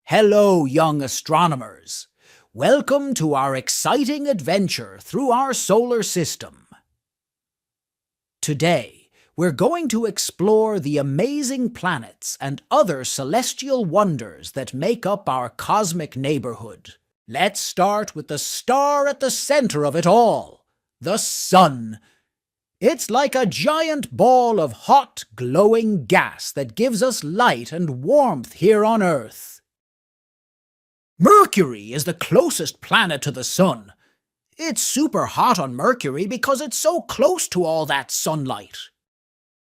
Hello, young astronomers. Welcome to our exciting adventure through our solar system. Today, we're going to explore the amazing planets and other celestial wonders that make up our cosmic neighborhood. Let's start with the star at the center of it all, the Sun. It's like a giant ball of hot, glowing gas that gives us light and warmth here on Earth. Mercury is the closest planet to the Sun. It's super hot on Mercury because it's so close to all that sunlight.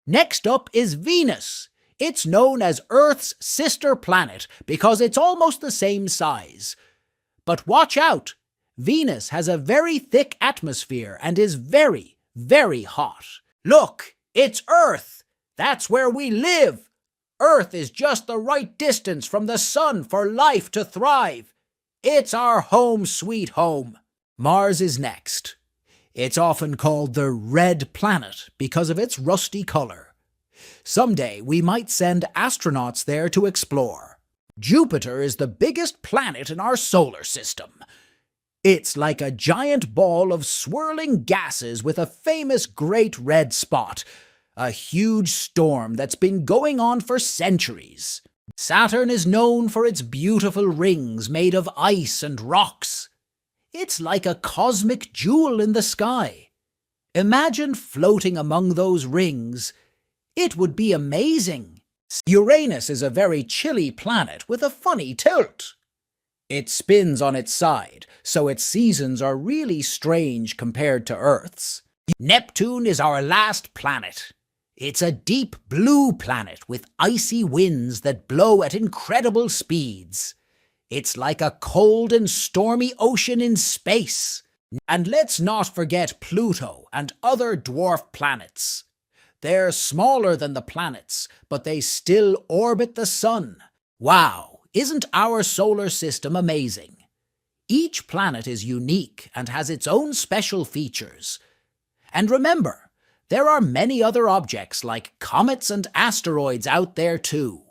Next up is Venus. It's known as Earth's sister planet because it's almost the same size. But watch out! Venus has a very thick atmosphere and is very, very hot. Look, it's Earth! That's where we live! Earth is just the right distance from the Sun for life to thrive. It's our home sweet home. Mars is next. It's often called the red planet because of its rusty color. Someday we might send astronauts there to explore. Jupiter is the biggest planet in our solar system. It's like a giant ball of swirling gases with a famous great red spot. A huge storm that's been going on for centuries. Saturn is known for its beautiful rings made of ice and rocks. It's like a cosmic jewel in the sky. Imagine floating among those rings. It would be amazing. Uranus is a very chilly planet with a funny tilt. It spins on its side, so its seasons are really strange compared to Earth's. Neptune is our last planet. It's a deep blue planet with icy winds that blow at incredible speeds. It's like a cold and stormy ocean in space. And let's not forget Pluto and other dwarf planets. They're smaller than the planets, but they still orbit the Sun. Wow, isn't our solar system amazing? Each planet is unique and has its own special features. And remember, there are many other objects like comets and asteroids out there too.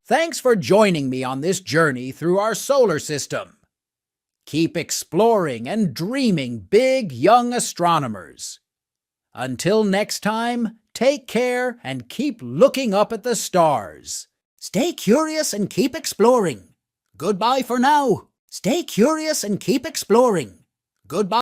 Thanks for joining me on this journey through our solar system. Keep exploring and dreaming big, young astronomers. Until next time, take care and keep looking up at the stars. Stay curious and keep exploring. Goodbye for now. Stay curious and keep exploring. Goodbye.